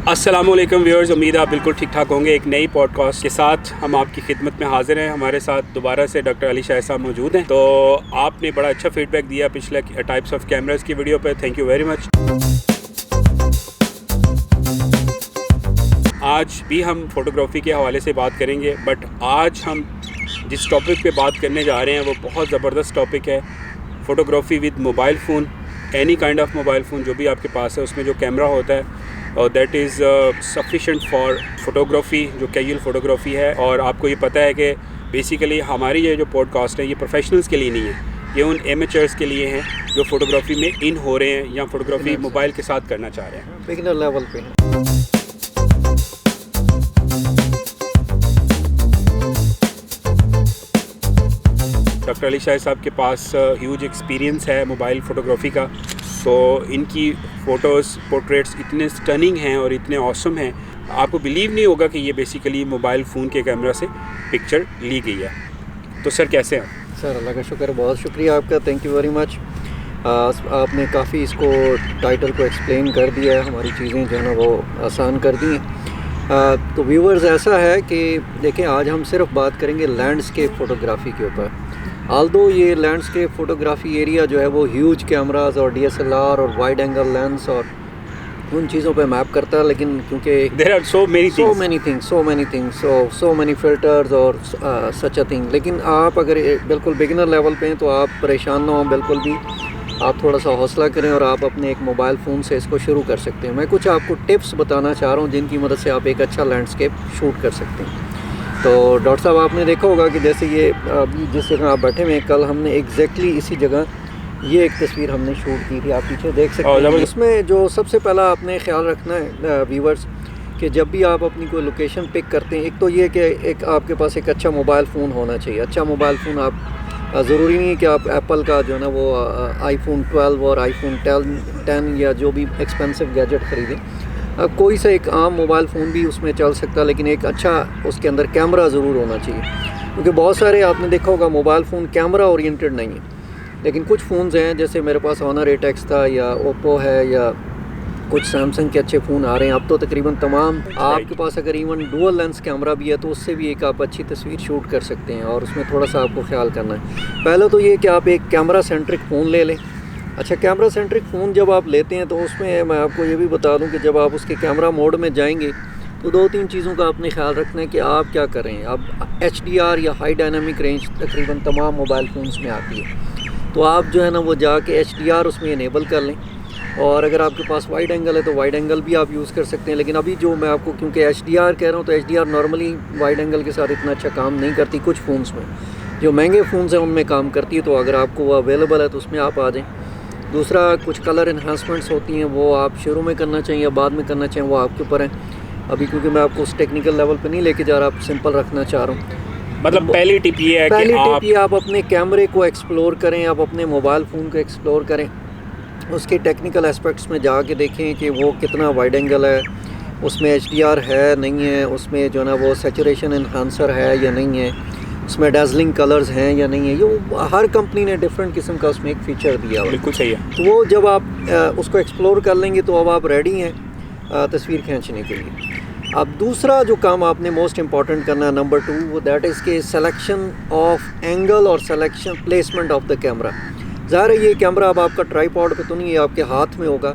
अस्सलामुअलैकुम व्यूअर्स, उम्मीद है आप बिल्कुल ठीक ठाक होंगे। एक नई पॉडकास्ट के साथ हम आपकी खिदमत में हाजिर हैं। हमारे साथ दोबारा से डॉक्टर अली शाह साहब मौजूद हैं। तो आपने बड़ा अच्छा फीडबैक दिया पिछले टाइप्स ऑफ कैमरास की वीडियो पे, थैंक यू वेरी मच। आज भी हम फोटोग्राफी के हवाले से बात करेंगे, बट आज हम जिस टॉपिक पे बात करने जा रहे हैं वो बहुत ज़बरदस्त टॉपिक है। Photography with mobile phone, any kind of mobile phone जो भी आपके पास है, उसमें जो कैमरा होता है और that is sufficient for photography, जो कैजुअल फ़ोटोग्राफी है। और आपको ये पता है कि बेसिकली हमारी ये जो पॉडकास्ट है ये प्रोफेशनल्स के लिए नहीं है, ये उन एमेचर्स के लिए हैं जो फोटोग्राफी में इन हो रहे हैं या फोटोग्राफी मोबाइल के साथ करना चाह रहे हैं, बिगिनर लेवल पे। डॉक्टर अली शाह साहब के पास ह्यूज एक्सपीरियंस है मोबाइल फ़ोटोग्राफी का। तो इनकी फ़ोटोज़, पोर्ट्रेट्स इतने स्टनिंग हैं और इतने ऑसम हैं, आपको बिलीव नहीं होगा कि ये बेसिकली मोबाइल फ़ोन के कैमरा से पिक्चर ली गई है। तो सर कैसे हैं सर? अल्लाह का शुक्र, बहुत शुक्रिया आपका, थैंक यू वेरी मच। आपने काफ़ी इसको टाइटल को एक्सप्लेन कर दिया है, हमारी चीज़ें जो है ना वो आसान कर दी हैं। तो व्यूवर्स, ऐसा है कि देखें, आज हम सिर्फ बात करेंगे लैंडस्केप फ़ोटोग्राफी के ऊपर। आल्दो ये लैंडस्केप फ़ोटोग्राफी एरिया जो है वो ह्यूज कैमरास और DSLR और वाइड एंगल लेंस और उन चीज़ों पे मैप करता है, लेकिन क्योंकि there are so many things, so many filters और सच अ थिंग। लेकिन आप अगर बिल्कुल बिगिनर लेवल पे हैं तो आप परेशान ना हों बिल्कुल भी। आप थोड़ा सा हौसला करें और आप अपने एक मोबाइल फ़ोन से इसको शुरू कर सकते हैं। मैं कुछ आपको टिप्स बताना चाह रहा हूँ जिनकी मदद से आप एक अच्छा लैंडस्केप शूट कर सकते हैं। तो डॉक्टर साहब, आपने देखा होगा कि जैसे ये जिस जगह आप बैठे हुए हैं, कल हमने एग्जैक्टली इसी जगह ये एक तस्वीर हमने शूट की थी, आप पीछे देख सकते हैं। इसमें जो सबसे पहला आपने ख्याल रखना है व्यूवर्स, कि जब भी आप अपनी कोई लोकेशन पिक करते हैं, एक तो ये कि एक आपके पास एक अच्छा मोबाइल फ़ोन होना चाहिए। अच्छा मोबाइल फ़ोन आप ज़रूरी नहीं है कि आप एप्पल का जो है ना वो iPhone 12 और iPhone 10 या जो भी एक्सपेंसिव गैजेट ख़रीदें। कोई सा एक आम मोबाइल फ़ोन भी उसमें चल सकता है, लेकिन एक अच्छा उसके अंदर कैमरा ज़रूर होना चाहिए। क्योंकि बहुत सारे आपने देखा होगा मोबाइल फ़ोन कैमरा ओरिएंटेड नहीं है, लेकिन कुछ फ़ोन्स हैं, जैसे मेरे पास Honor 8X था या ओप्पो है या कुछ सैमसंग के अच्छे फ़ोन आ रहे हैं। अब तो तकरीबन तमाम आपके पास अगर इवन डुअल लेंस कैमरा भी है तो उससे भी एक आप अच्छी तस्वीर शूट कर सकते हैं। और उसमें थोड़ा सा आपको ख्याल करना है। पहले तो ये कि आप एक कैमरा सेंट्रिक फ़ोन ले लें। अच्छा, कैमरा सेंट्रिक फ़ोन जब आप लेते हैं तो उसमें मैं आपको ये भी बता दूं कि जब आप उसके कैमरा मोड में जाएंगे तो 2-3 चीज़ों का आपने ख्याल रखना है कि आप क्या कर रहे हैं। अब HDR या हाई डायनामिक रेंज तकरीबन तमाम मोबाइल फ़ोन्स में आती है, तो आप जो है ना वो जाके HDR उसमें इनेबल कर लें। और अगर आपके पास वाइड एंगल है तो वाइड एंगल भी आप यूज़ कर सकते हैं। लेकिन अभी जो मैं आपको, क्योंकि HDR कह रहा हूँ, तो HDR नॉर्मली वाइड एंगल के साथ इतना अच्छा काम नहीं करती। कुछ फ़ोन्स में, जो महंगे फ़ोन्स हैं उनमें काम करती है, तो अगर आपको वो अवेलेबल है तो उसमें आप आ जाएँ। दूसरा, कुछ कलर इन्हांसमेंट्स होती हैं, वो आप शुरू में करना चाहिए या बाद में करना चाहिए, वो आपके ऊपर है। अभी क्योंकि मैं आपको उस टेक्निकल लेवल पे नहीं लेके जा रहा, आप सिंपल रखना चाह रहा हूँ। मतलब पहली टिप ये है कि आप अपने कैमरे को एक्सप्लोर करें, आप अपने मोबाइल फ़ोन को एक्सप्लोर करें, उसके टेक्निकल एस्पेक्ट्स में जाके देखें कि वो कितना वाइड एंगल है, उसमें HDR है नहीं है, उसमें जो है ना वो सैचुरेशन इन्हांसर है या नहीं है, उसमें डेजलिंग कलर्स हैं या नहीं है। ये हर कंपनी ने डिफरेंट किस्म का उसमें एक फ़ीचर दिया हुआ है। बिल्कुल सही है। तो वो जब आप उसको एक्सप्लोर कर लेंगे तो अब आप रेडी हैं तस्वीर खींचने के लिए। अब दूसरा जो काम आपने मोस्ट इम्पॉर्टेंट करना है, नंबर 2, वो दैट इज़ के सिलेक्शन ऑफ एंगल और selection placement of the camera. ज़ाहिर है ये कैमरा अब आपका ट्राईपॉड पे तो नहीं है, आपके हाथ में होगा।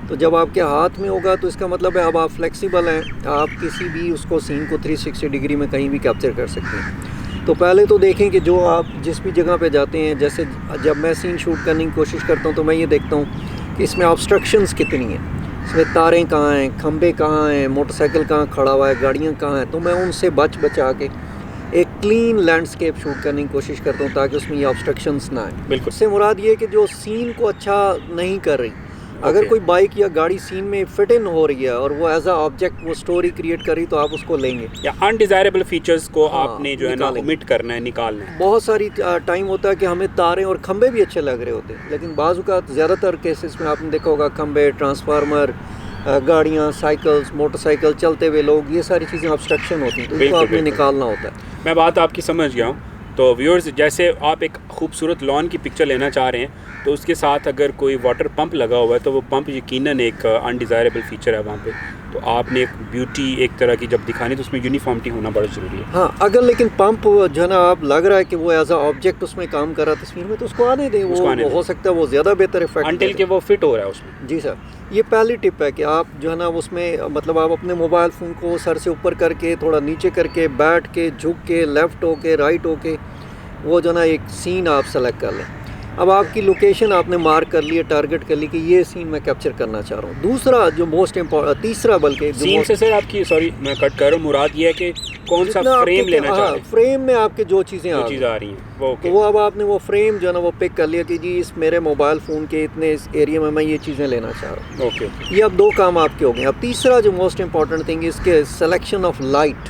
तो जब आपके हाथ में होगा तो इसका मतलब है अब आप फ्लेक्सिबल हैं, आप किसी भी उसको सीन को 360 डिग्री में कहीं भी कैप्चर कर सकते हैं। तो पहले तो देखें कि जो आप जिस भी जगह पे जाते हैं, जैसे जब मैं सीन शूट करने की कोशिश करता हूँ तो मैं ये देखता हूँ कि इसमें ऑब्स्ट्रक्शंस कितनी हैं, इसमें तारें कहाँ हैं, खंबे कहाँ हैं, मोटरसाइकिल कहाँ खड़ा हुआ है, गाड़ियाँ कहाँ हैं। तो मैं उनसे बचा के एक क्लीन लैंडस्केप शूट करने की कोशिश करता हूँ ताकि उसमें ये ऑब्स्ट्रक्शंस ना आए। बिल्कुल। इससे मुराद ये कि जो सीन को अच्छा नहीं कर रही, अगर कोई बाइक या गाड़ी सीन में फिट इन हो रही है और वो एज अ ऑब्जेक्ट वो स्टोरी क्रिएट करी, तो आप उसको लेंगे। या अनडिज़ायरेबल फीचर्स को आपने जो है ना ओमिट करना है, निकालना है। बहुत सारी टाइम होता है कि हमें तारें और खंबे भी अच्छे लग रहे होते हैं, लेकिन बाज़ ज़्यादातर केसेस में आपने देखा होगा खंबे, ट्रांसफार्मर, गाड़ियाँ, साइकिल्स, मोटरसाइकिल, चलते हुए लोग, ये सारी चीज़ें ऑब्स्ट्रक्शन होती हैं, तो इसको आपने निकालना होता है। मैं बात आपकी समझ गया हूँ। तो व्यूअर्स, जैसे आप एक खूबसूरत लॉन की पिक्चर लेना चाह रहे हैं तो उसके साथ अगर कोई वाटर पंप लगा हुआ है तो वो पंप यकीनन एक अनडिज़ायरेबल फ़ीचर है वहाँ पे। तो आपने एक ब्यूटी एक तरह की जब दिखानी तो उसमें यूनिफॉर्मिटी होना बड़ा ज़रूरी है। हाँ, अगर लेकिन पंप जो है ना आप लग रहा है कि वो एज अ ऑब्जेक्ट उसमें काम कर रहा है तस्वीर में, तो उसको आने दें, वो हो सकता है वो ज़्यादा बेहतर इफेक्ट अनटिल के वो फिट हो रहा है उसमें। जी सर, ये पहली टिप है कि आप जो है ना उसमें मतलब आप अपने मोबाइल फ़ोन को सर से ऊपर करके, थोड़ा नीचे करके, बैठ के, झुक के, लेफ़्ट होके, राइट होके, वो जो ना एक सीन आप सेलेक्ट कर लें। अब आपकी लोकेशन आपने मार्क कर ली है, टारगेट कर ली कि ये सीन मैं कैप्चर करना चाह रहा हूँ। दूसरा जो मोस्ट इम्पोर्टेंट, तीसरा बल्कि सीन से सर आपकी, सॉरी मैं कट कर रहा हूँ, मुराद ये है कि कौन सा फ्रेम लेना चाह रहे हैं, फ्रेम में आपके जो चीज़ें आ रही हैं वो तो वो अब आपने वो फ्रेम जो है ना वो पिक कर लिया कि जी इस मेरे मोबाइल फ़ोन के इतने इस एरिया में मैं ये चीज़ें लेना चाह रहा हूँ। ओके, ये अब दो काम आपके हो गए। अब तीसरा जो मोस्ट इम्पॉर्टेंट थिंग इसके selection of light.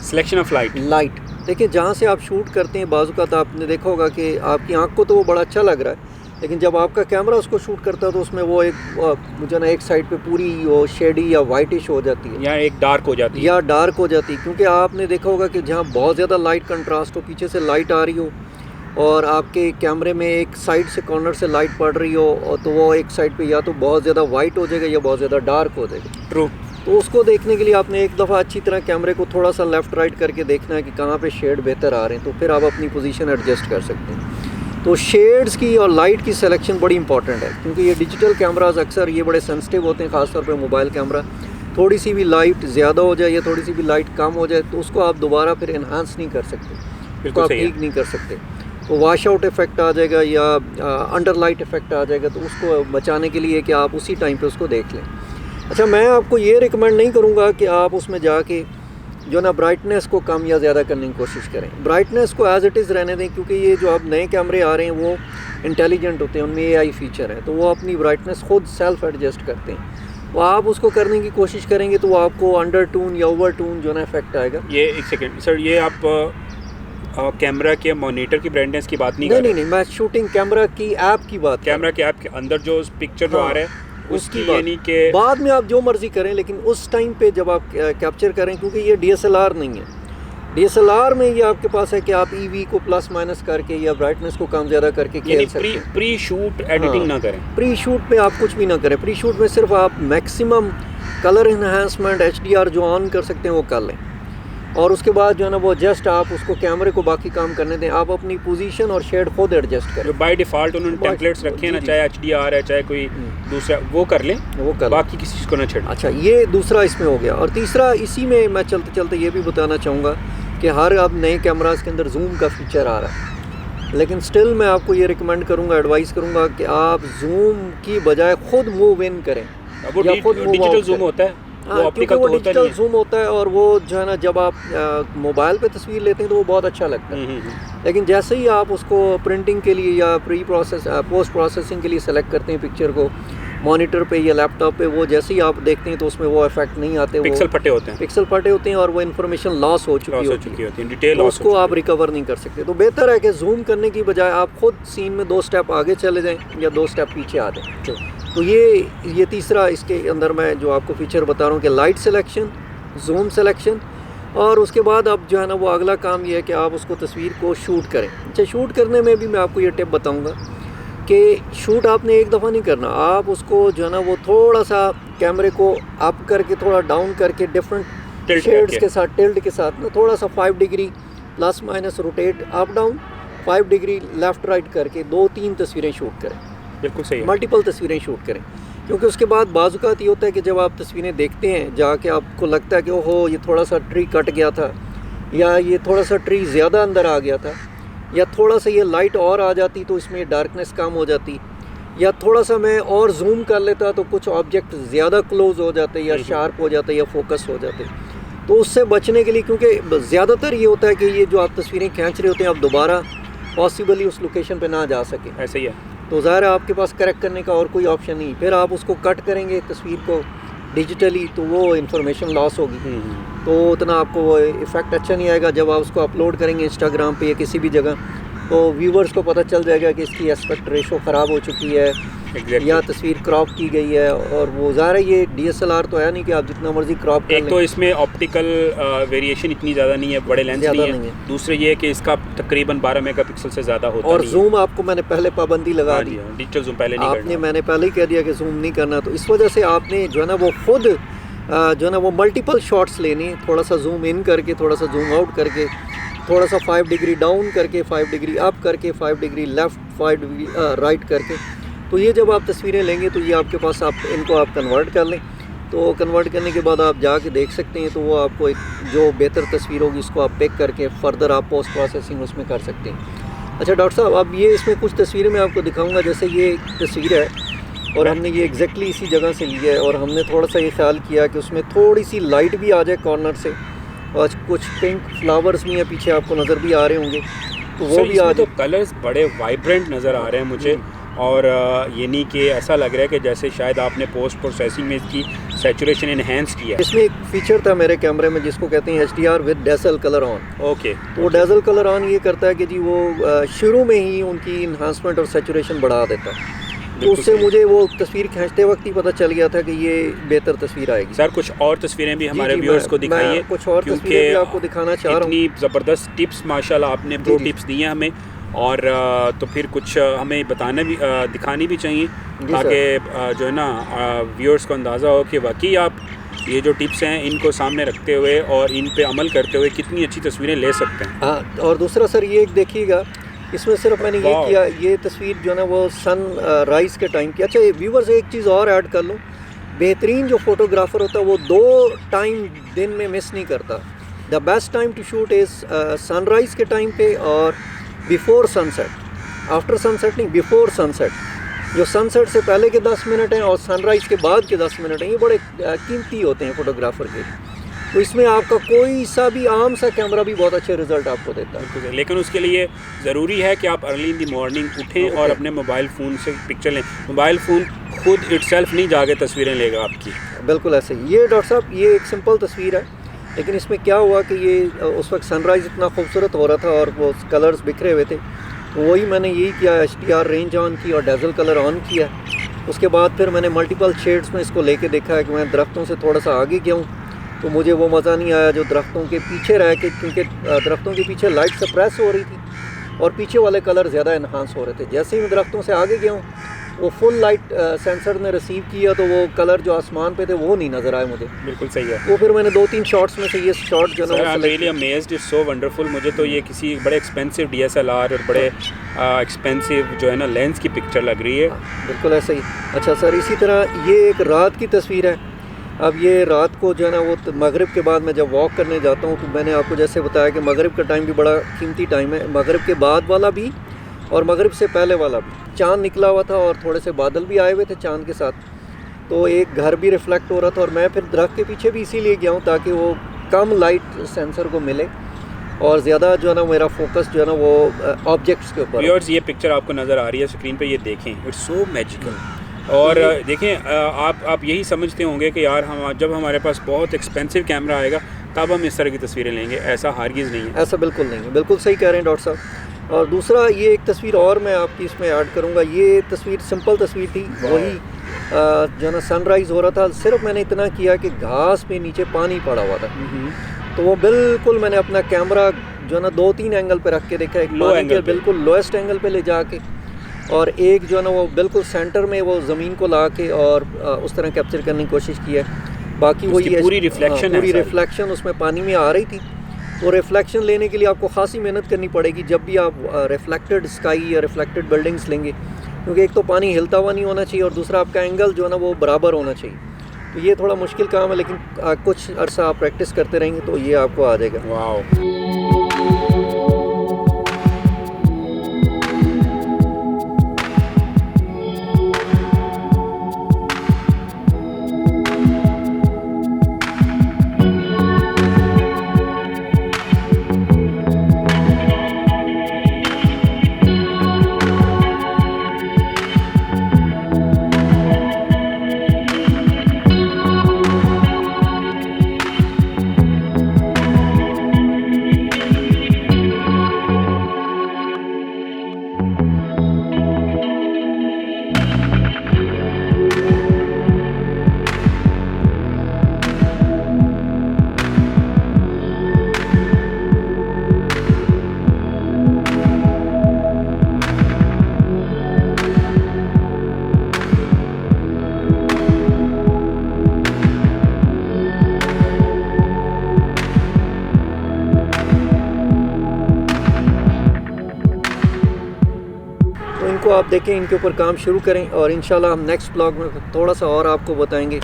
Selection of light. देखिए जहाँ से आप शूट करते हैं बाजू का, तो आपने देखा होगा कि आपकी आंख को तो वो बड़ा अच्छा लग रहा है, लेकिन जब आपका कैमरा उसको शूट करता है तो उसमें वो एक जो ना एक साइड पे पूरी वो शेडी या वाइटिश हो जाती है, या एक डार्क हो जाती है, क्योंकि आपने देखा होगा कि जहाँ बहुत ज़्यादा लाइट कंट्रास्ट हो, पीछे से लाइट आ रही हो और आपके कैमरे में एक साइड से कॉर्नर से लाइट पड़ रही हो, तो वो एक साइड पे या तो बहुत ज़्यादा वाइट हो जाएगा या बहुत ज़्यादा डार्क हो जाएगा। ट्रू। तो उसको देखने के लिए आपने एक दफ़ा अच्छी तरह कैमरे को थोड़ा सा लेफ़्ट राइट करके देखना है कि कहाँ पे शेड बेहतर आ रहे हैं, तो फिर आप अपनी पोजीशन एडजस्ट कर सकते हैं। तो शेड्स की और लाइट की सिलेक्शन बड़ी इंपॉर्टेंट है, क्योंकि ये डिजिटल कैमराज अक्सर ये बड़े सेंसिटिव होते हैं, ख़ासतौर पे मोबाइल कैमरा। थोड़ी सी भी लाइट ज़्यादा हो जाए या थोड़ी सी भी लाइट कम हो जाए तो उसको आप दोबारा फिर इन्हांस नहीं कर सकते, उसको आप ठीक नहीं कर सकते, तो वाश आउट इफ़ेक्ट आ जाएगा या अंडर लाइट इफ़ेक्ट आ जाएगा। तो उसको बचाने के लिए कि आप उसी टाइम पे उसको देख लें। अच्छा, मैं आपको ये रिकमेंड नहीं करूँगा कि आप उसमें जाके जो ना ब्राइटनेस को कम या ज़्यादा करने की कोशिश करें। ब्राइटनेस को एज़ इट इज़ रहने दें, क्योंकि ये जो अब नए कैमरे आ रहे हैं वो इंटेलिजेंट होते हैं, उनमें AI फीचर है, तो वो अपनी ब्राइटनेस खुद सेल्फ एडजस्ट करते हैं। तो आप उसको करने की कोशिश करेंगे तो वो आपको अंडर टून या ओवर टून जो ना इफेक्ट आएगा। ये एक सेकेंड सर, ये आप कैमरा के मॉनिटर की ब्राइटनेस की बात नहीं कर रहे? नहीं, मैं शूटिंग कैमरा की ऐप की बात, कैमरा के ऐप के अंदर जो पिक्चर जो आ रहा है उसकी, यानी कि बाद में आप जो मर्जी करें, लेकिन उस टाइम पे जब आप कैप्चर करें, क्योंकि ये DSLR नहीं है। DSLR में ये आपके पास है कि आप EV को प्लस माइनस करके या ब्राइटनेस को कम ज़्यादा करके खेल सकते हैं। प्री शूट एडिटिंग ना करें, प्री शूट में आप कुछ भी ना करें। प्री शूट में सिर्फ आप मैक्सिमम कलर इन्हांसमेंट HDR जो ऑन कर सकते हैं वो कर लें, और उसके बाद जो है ना वो जस्ट आप उसको कैमरे को बाकी काम करने दें। आप अपनी पोजीशन और शेड खुद एडजस्ट करें। जो बाय डिफ़ॉल्ट उन्होंने टेम्पलेट्स रखे हैं ना, चाहे HDR है चाहे कोई दूसरा, वो कर लें, बाकी किसी चीज़ को ना छेड़ें। अच्छा, ये दूसरा इसमें हो गया। और तीसरा, इसी में मैं चलते चलते ये भी बताना चाहूँगा कि हर अब नए कैमरास के अंदर जूम का फीचर आ रहा है, लेकिन स्टिल मैं आपको ये रिकमेंड करूँगा, एडवाइस करूँगा कि आप जूम की बजाय खुद मूव इन करें या खुद डिजिटल जूम होता है। हाँ, क्योंकि वो डिजिटल जूम होता है और वो जो है ना जब आप मोबाइल पे तस्वीर लेते हैं तो वो बहुत अच्छा लगता है, लेकिन जैसे ही आप उसको प्रिंटिंग के लिए या पोस्ट प्रोसेसिंग के लिए सेलेक्ट करते हैं पिक्चर को मॉनिटर पे या लैपटॉप पे, वो जैसे ही आप देखते हैं तो उसमें वो इफेक्ट नहीं आते, पिक्सल फटे होते हैं और वो इन्फॉर्मेशन लॉस हो चुकी होती है, डिटेल तो उसको आप रिकवर नहीं कर सकते। तो बेहतर है कि जूम करने की बजाय आप खुद सीन में 2 स्टेप आगे चले जाएँ या 2 स्टेप पीछे आ जाएँ। तो ये तीसरा इसके अंदर मैं जो आपको फीचर बता रहा हूँ कि लाइट सिलेक्शन, जूम सिलेक्शन, और उसके बाद अब जो है ना वो अगला काम ये है कि आप उसको तस्वीर को शूट करें। अच्छा, शूट करने में भी मैं आपको ये टिप बताऊँगा कि शूट आपने एक दफ़ा नहीं करना, आप उसको जो है ना वो थोड़ा सा कैमरे को अप करके थोड़ा डाउन करके डिफरेंट शेड्स के साथ, टिल्ट के साथ ना थोड़ा सा 5 degree plus minus rotate up down, 5 degree left right करके 2-3 तस्वीरें शूट करें। बिल्कुल सही है, मल्टीपल तस्वीरें शूट करें, क्योंकि उसके बाद बाज़ुकात ये होता है कि जब आप तस्वीरें देखते हैं जाके आपको लगता है कि ओहो ये थोड़ा सा ट्री कट गया था, या ये थोड़ा सा ट्री ज़्यादा अंदर आ गया था, या थोड़ा सा ये लाइट और आ जाती तो इसमें डार्कनेस कम हो जाती, या थोड़ा सा मैं और जूम कर लेता तो कुछ ऑब्जेक्ट ज़्यादा क्लोज हो जाते या शार्प हो जाते या फोकस हो जाते। तो उससे बचने के लिए, क्योंकि ज़्यादातर ये होता है कि ये जो आप तस्वीरें खींच रहे होते हैं आप दोबारा पॉसिबली उस लोकेशन पे ना जा सकें, ऐसे ही है, तो ज़ाहिर है आपके पास करेक्ट करने का और कोई ऑप्शन नहीं। फिर आप उसको कट करेंगे तस्वीर को डिजिटली तो वो इन्फॉर्मेशन लॉस होगी, तो उतना आपको वो इफ़ेक्ट अच्छा नहीं आएगा। जब आप उसको अपलोड करेंगे इंस्टाग्राम पे या किसी भी जगह, तो व्यूवर्स को पता चल जाएगा कि इसकी एस्पेक्ट रेशो ख़राब हो चुकी है, या तस्वीर क्रॉप की गई है, और वो ज़ाहिर है ये DSLR तो है नहीं कि आप जितना मर्जी क्रॉप कर लें। एक तो इसमें ऑप्टिकल वेरिएशन इतनी ज़्यादा नहीं है, बड़े लेंस नहीं है। दूसरे ये है कि इसका तकरीबन 12 मेगापिक्सल से ज़्यादा होता है, और जूम आपको मैंने पहले पाबंदी लगा दी, डिजिटल जूम पहले नहीं करना। मैंने पहले ही कह दिया कि जूम नहीं करना, तो इस वजह से आपने जो है ना वो खुद जो है ना वो मल्टीपल शॉट्स लेने, थोड़ा सा जूम इन करके, थोड़ा सा जूम आउट करके, थोड़ा सा 5 डिग्री डाउन करके, 5 डिग्री अप करके, 5 डिग्री लेफ़्ट, 5 डिग्री राइट करके। तो ये जब आप तस्वीरें लेंगे तो ये आपके पास, आप इनको आप कन्वर्ट कर लें। तो कन्वर्ट करने के बाद आप जाके देख सकते हैं, तो वो आपको एक जो बेहतर तस्वीर होगी उसको आप पिक करके फर्दर आप पोस्ट प्रोसेसिंग उसमें कर सकते हैं। अच्छा डॉक्टर साहब, अब ये इसमें कुछ तस्वीरें मैं आपको दिखाऊंगा। जैसे ये तस्वीर है और हमने ये एग्जैक्टली इसी जगह से ली है, और हमने थोड़ा सा ये ख्याल किया कि उसमें थोड़ी सी लाइट भी आ जाए कॉर्नर से, और कुछ पिंक फ्लावर्स भी हैं पीछे, आपको नज़र भी आ रहे होंगे, तो वो भी आ जाए। तो कलर्स बड़े वाइब्रेंट नज़र आ रहे हैं मुझे, और ये नहीं कि ऐसा लग रहा है कि जैसे शायद आपने पोस्ट प्रोसेसिंग में इसकी सैचुरेशन इन्हेंस किया है। इसमें एक फीचर था मेरे कैमरे में जिसको कहते हैं HDR with dazzle colour on. Okay. तो वो डेजल कलर ऑन ये करता है कि जी वो शुरू में ही उनकी इन्हांसमेंट और सैचुरेशन बढ़ा देता है। तो उससे मुझे वो तस्वीर खींचते वक्त ही पता चल गया था कि ये बेहतर तस्वीर आएगी। सर कुछ और तस्वीरें भी हमारे व्यूअर्स को दिखाइए। कुछ और तस्वीरें भी आपको दिखाना चाह रहा हूँ। इतनी ज़बरदस्त टिप्स माशाल्लाह आपने प्रो टिप्स दी हैं हमें, और तो फिर कुछ हमें बताना भी दिखानी भी चाहिए, ताकि जो है ना व्यूअर्स को अंदाज़ा हो कि वाकई आप ये जो टिप्स हैं इनको सामने रखते हुए और इन पे अमल करते हुए कितनी अच्छी तस्वीरें ले सकते हैं। हाँ, और दूसरा सर ये एक देखिएगा, इसमें सिर्फ मैंने ये किया, ये तस्वीर जो है ना वो सन राइज़ के टाइम की। अच्छा व्यूवर्स, एक चीज़ और ऐड कर लूँ, बेहतरीन जो फोटोग्राफ़र होता है वो 2 टाइम दिन में मिस नहीं करता। The best time to shoot is sunrise के टाइम पे और बिफोर सनसेट। आफ्टर सनसेट नहीं, बिफोर सनसेट। जो सनसेट से पहले के 10 मिनट हैं और सनराइज़ के बाद के 10 मिनट हैं, ये बड़े कीमती होते हैं फ़ोटोग्राफ़र के। तो इसमें आपका कोई सा भी आम सा कैमरा भी बहुत अच्छे रिजल्ट आपको देता है। लेकिन उसके लिए ज़रूरी है कि आप अर्ली इन दी मॉर्निंग उठें और अपने मोबाइल फ़ोन से पिक्चर लें। मोबाइल फ़ोन खुद इटसेल्फ नहीं जाके तस्वीरें लेगा आपकी। बिल्कुल ऐसे ही। ये डॉक्टर साहब, ये एक सिंपल तस्वीर है, लेकिन इसमें क्या हुआ कि ये उस वक्त सनराइज़ इतना खूबसूरत हो रहा था और वो कलर्स बिखरे हुए थे, तो वही मैंने यही किया, HDR रेंज ऑन की और डेजल कलर ऑन किया। उसके बाद फिर मैंने मल्टीपल शेड्स में इसको लेके देखा है कि मैं दरख्तों से थोड़ा सा आगे गया हूँ, तो मुझे वो मज़ा नहीं आया जो दरख्तों के पीछे रह के, क्योंकि दरख्तों के पीछे लाइट सप्रेस हो रही थी और पीछे वाले कलर ज़्यादा इन्हांस हो रहे थे। जैसे ही मैं दरख्तों से आगे गया हूँ, वो फुल लाइट सेंसर ने रिसीव किया, तो वो कलर जो आसमान पे थे वो नहीं नज़र आए मुझे। बिल्कुल सही है। वो फिर मैंने 2-3 शॉट्स में से ये शॉट जो है ना, really amazed, it's so wonderful. मुझे तो ये किसी बड़े एक्सपेंसिव DSLR और बड़े एक्सपेंसिव जो है ना लेंस की पिक्चर लग रही है। बिल्कुल ऐसा ही। अच्छा सर, इसी तरह ये एक रात की तस्वीर है। अब ये रात को जो है ना, वो मगरिब के बाद मैं जब वॉक करने जाता हूँ, तो मैंने आपको जैसे बताया कि मगरिब का टाइम भी बड़ा कीमती टाइम है, मगरिब के बाद वाला भी और मगरिब से पहले वाला भी। चाँद निकला हुआ था और थोड़े से बादल भी आए हुए थे चाँद के साथ, तो एक घर भी रिफ्लेक्ट हो रहा था। और मैं फिर दरख्त के पीछे भी इसीलिए गया हूँ ताकि वो कम लाइट सेंसर को मिले और ज़्यादा जो है ना मेरा फोकस जो है ना वो ऑब्जेक्ट्स के ऊपर। व्यूअर्स, ये पिक्चर आपको नज़र आ रही है स्क्रीन पे, ये देखें, इट्स सो मैजिकल। और देखें, आप यही समझते होंगे कि यार हम जब हमारे पास बहुत एक्सपेंसिव कैमरा आएगा तब हम इस तरह की तस्वीरें लेंगे, ऐसा हरगिज़ नहीं है। ऐसा बिल्कुल नहीं है, बिल्कुल सही कह रहे हैं डॉक्टर साहब। और दूसरा, ये एक तस्वीर और मैं आपकी इसमें ऐड करूँगा। ये तस्वीर सिंपल तस्वीर थी, वही जो ना सनराइज़ हो रहा था। सिर्फ मैंने इतना किया कि घास पे नीचे पानी पड़ा हुआ था, तो वो बिल्कुल मैंने अपना कैमरा जो ना 2-3 एंगल पे रख के देखा, एक पानी के बिल्कुल लोएस्ट एंगल पे ले जाके, और एक जो है ना वो बिल्कुल सेंटर में वो ज़मीन को ला के और उस तरह कैप्चर करने की कोशिश की है। बाकी वही पूरी रिफ्लेक्शन उसमें पानी में आ रही थी। तो रिफ्लेक्शन लेने के लिए आपको खासी मेहनत करनी पड़ेगी जब भी आप रिफ्लेक्टेड स्काई या रिफ्लेक्टेड बिल्डिंग्स लेंगे, क्योंकि एक तो पानी हिलता हुआ नहीं होना चाहिए और दूसरा आपका एंगल जो है ना वो बराबर होना चाहिए। तो ये थोड़ा मुश्किल काम है, लेकिन कुछ अर्सा आप प्रैक्टिस करते रहेंगे तो ये आपको आ जाएगा। वाओ। आप देखें, इनके ऊपर काम शुरू करें और इंशाल्लाह हम नेक्स्ट ब्लॉग में थोड़ा सा और आपको बताएंगे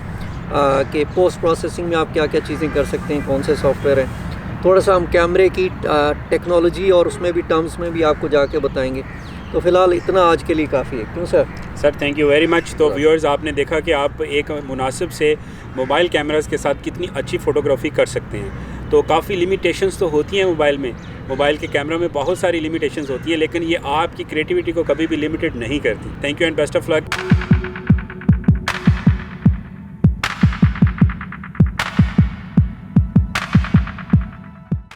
कि पोस्ट प्रोसेसिंग में आप क्या क्या चीज़ें कर सकते हैं, कौन से सॉफ्टवेयर हैं। थोड़ा सा हम कैमरे की टेक्नोलॉजी और उसमें भी टर्म्स में भी आपको जाके बताएंगे। तो फ़िलहाल इतना आज के लिए काफ़ी है, क्यों sir? Sir thank you very much. तो व्यूअर्स, आपने देखा कि आप एक मुनासिब से मोबाइल कैमरास के साथ कितनी अच्छी फ़ोटोग्राफी कर सकते हैं। तो काफ़ी लिमिटेशंस तो होती हैं मोबाइल में, मोबाइल के कैमरा में बहुत सारी लिमिटेशंस होती है, लेकिन ये आपकी क्रिएटिविटी को कभी भी लिमिटेड नहीं करती। Thank you and best of luck.